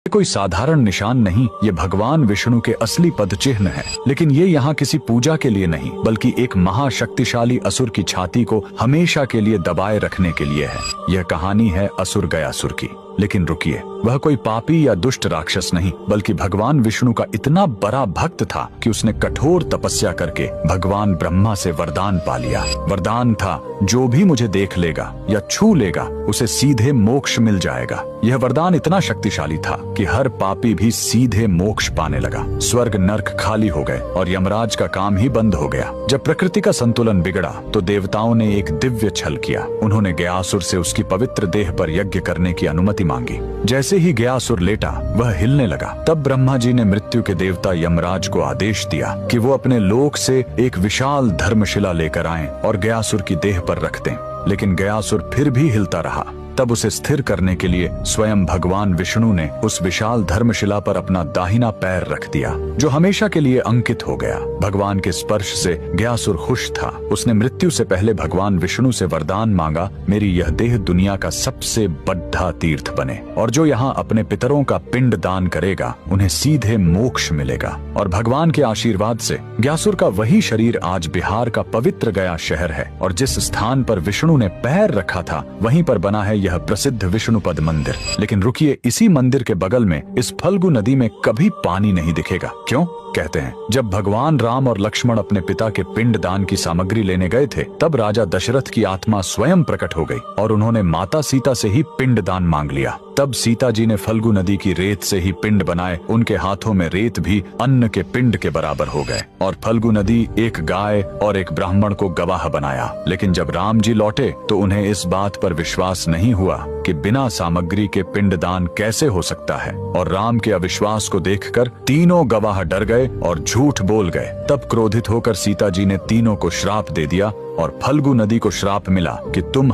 कोई साधारण निशान नहीं, ये भगवान विष्णु के असली पद चिन्ह है। लेकिन ये यहाँ किसी पूजा के लिए नहीं, बल्कि एक महाशक्तिशाली असुर की छाती को हमेशा के लिए दबाए रखने के लिए है। यह कहानी है असुर गयासुर की। लेकिन रुकिए, वह कोई पापी या दुष्ट राक्षस नहीं, बल्कि भगवान विष्णु का इतना बड़ा भक्त था कि उसने कठोर तपस्या करके भगवान ब्रह्मा से वरदान पा लिया। वरदान था, जो भी मुझे देख लेगा या छू लेगा उसे सीधे मोक्ष मिल जाएगा। यह वरदान इतना शक्तिशाली था कि हर पापी भी सीधे मोक्ष पाने लगा। स्वर्ग नर्क खाली हो गए और यमराज का काम ही बंद हो गया। जब प्रकृति का संतुलन बिगड़ा तो देवताओं ने एक दिव्य छल किया। उन्होंने गयासुर से उसकी पवित्र देह पर यज्ञ करने की अनुमति मांगी। जैसे ही गयासुर लेटा, वह हिलने लगा। तब ब्रह्मा जी ने मृत्यु के देवता यमराज को आदेश दिया कि वो अपने लोक से एक विशाल धर्मशिला लेकर आएं और गयासुर की देह पर रख दें। लेकिन गयासुर फिर भी हिलता रहा। तब उसे स्थिर करने के लिए स्वयं भगवान विष्णु ने उस विशाल धर्मशिला पर अपना दाहिना पैर रख दिया, जो हमेशा के लिए अंकित हो गया। भगवान के स्पर्श से गयासुर खुश था। उसने मृत्यु से पहले भगवान विष्णु से वरदान मांगा, मेरी यह देह दुनिया का सबसे बड़ा तीर्थ बने, और जो यहाँ अपने पितरों का पिंड दान करेगा उन्हें सीधे मोक्ष मिलेगा। और भगवान के आशीर्वाद से गयासुर का वही शरीर आज बिहार का पवित्र गया शहर है, और जिस स्थान पर विष्णु ने पैर रखा था वहीं पर बना है यह प्रसिद्ध विष्णुपद मंदिर। लेकिन रुकिए, इसी मंदिर के बगल में इस फल्गु नदी में कभी पानी नहीं दिखेगा। क्यों? कहते हैं, जब भगवान राम और लक्ष्मण अपने पिता के पिंड दान की सामग्री लेने गए थे, तब राजा दशरथ की आत्मा स्वयं प्रकट हो गई और उन्होंने माता सीता से ही पिंड दान मांग लिया। तब सीता जी ने फल्गु नदी की रेत से ही पिंड बनाए। उनके हाथों में रेत भी अन्न के पिंड के बराबर हो गए, और फल्गु नदी एक गाय और एक ब्राह्मण को गवाह बनाया। लेकिन जब राम जी लौटे तो उन्हें इस बात पर विश्वास नहीं हुआ कि बिना सामग्री के पिंड दान कैसे हो सकता है, और राम के अविश्वास को देखकर तीनों गवाह डर गए और झूठ बोल गए। तब क्रोधित होकर सीता जी ने तीनों को श्राप दे दिया, और फल्गु नदी को श्राप मिला कि तुम